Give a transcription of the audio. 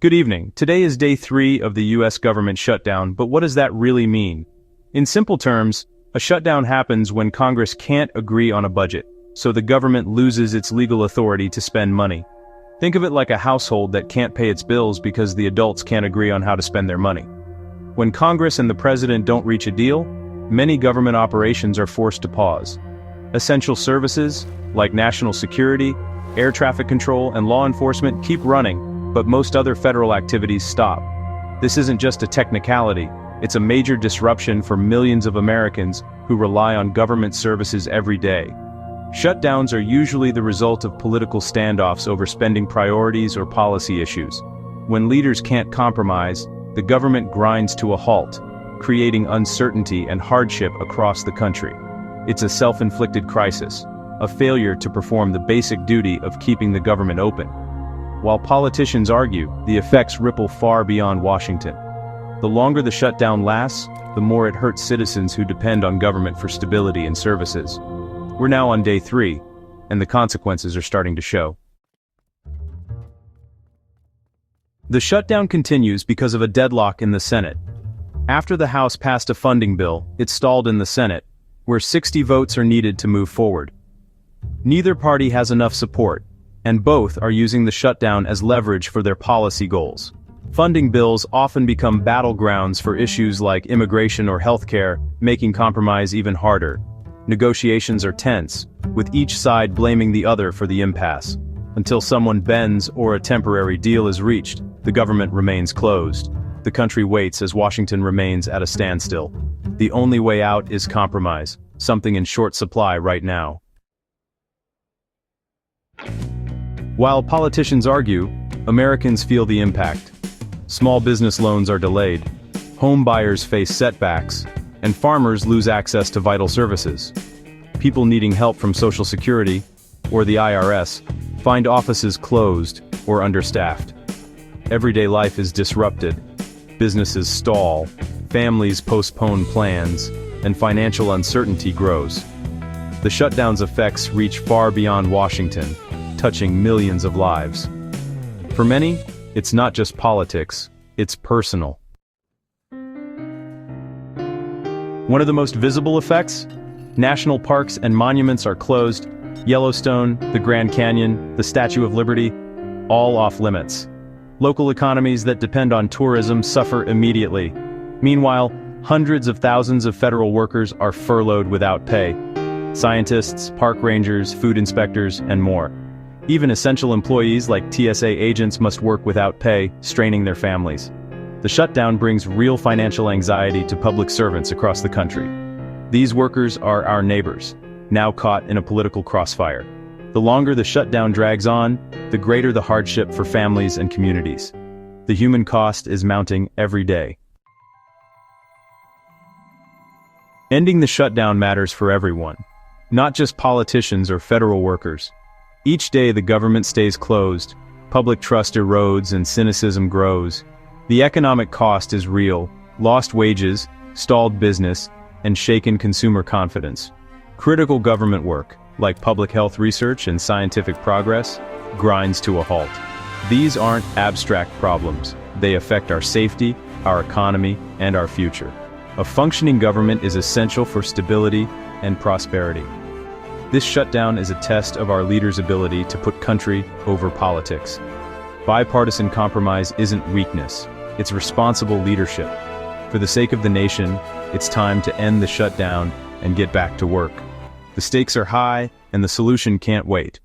Good evening. Today is day 3 of the US government shutdown, but what does that really mean? In simple terms, a shutdown happens when Congress can't agree on a budget, so the government loses its legal authority to spend money. Think of it like a household that can't pay its bills because the adults can't agree on how to spend their money. When Congress and the president don't reach a deal, many government operations are forced to pause. Essential services, like national security, air traffic control, and law enforcement keep running, but most other federal activities stop. This isn't just a technicality, it's a major disruption for millions of Americans who rely on government services every day. Shutdowns are usually the result of political standoffs over spending priorities or policy issues. When leaders can't compromise, the government grinds to a halt, creating uncertainty and hardship across the country. It's a self-inflicted crisis, a failure to perform the basic duty of keeping the government open. While politicians argue, the effects ripple far beyond Washington. The longer the shutdown lasts, the more it hurts citizens who depend on government for stability and services. We're now on day 3, and the consequences are starting to show. The shutdown continues because of a deadlock in the Senate. After the House passed a funding bill, it stalled in the Senate, where 60 votes are needed to move forward. Neither party has enough support, and both are using the shutdown as leverage for their policy goals. Funding bills often become battlegrounds for issues like immigration or healthcare, making compromise even harder. Negotiations are tense, with each side blaming the other for the impasse. Until someone bends or a temporary deal is reached, the government remains closed. The country waits as Washington remains at a standstill. The only way out is compromise, something in short supply right now. While politicians argue, Americans feel the impact. Small business loans are delayed, home buyers face setbacks, and farmers lose access to vital services. People needing help from Social Security, or the IRS, find offices closed or understaffed. Everyday life is disrupted, businesses stall, families postpone plans, and financial uncertainty grows. The shutdown's effects reach far beyond Washington, touching millions of lives. For many, it's not just politics, it's personal. One of the most visible effects? National parks and monuments are closed. Yellowstone, the Grand Canyon, the Statue of Liberty, all off limits. Local economies that depend on tourism suffer immediately. Meanwhile, hundreds of thousands of federal workers are furloughed without pay. Scientists, park rangers, food inspectors, and more. Even essential employees like TSA agents must work without pay, straining their families. The shutdown brings real financial anxiety to public servants across the country. These workers are our neighbors, now caught in a political crossfire. The longer the shutdown drags on, the greater the hardship for families and communities. The human cost is mounting every day. Ending the shutdown matters for everyone, not just politicians or federal workers. Each day the government stays closed, public trust erodes and cynicism grows. The economic cost is real: lost wages, stalled business, and shaken consumer confidence. Critical government work, like public health research and scientific progress, grinds to a halt. These aren't abstract problems. They affect our safety, our economy, and our future. A functioning government is essential for stability and prosperity. This shutdown is a test of our leaders' ability to put country over politics. Bipartisan compromise isn't weakness, it's responsible leadership. For the sake of the nation, it's time to end the shutdown and get back to work. The stakes are high, and the solution can't wait.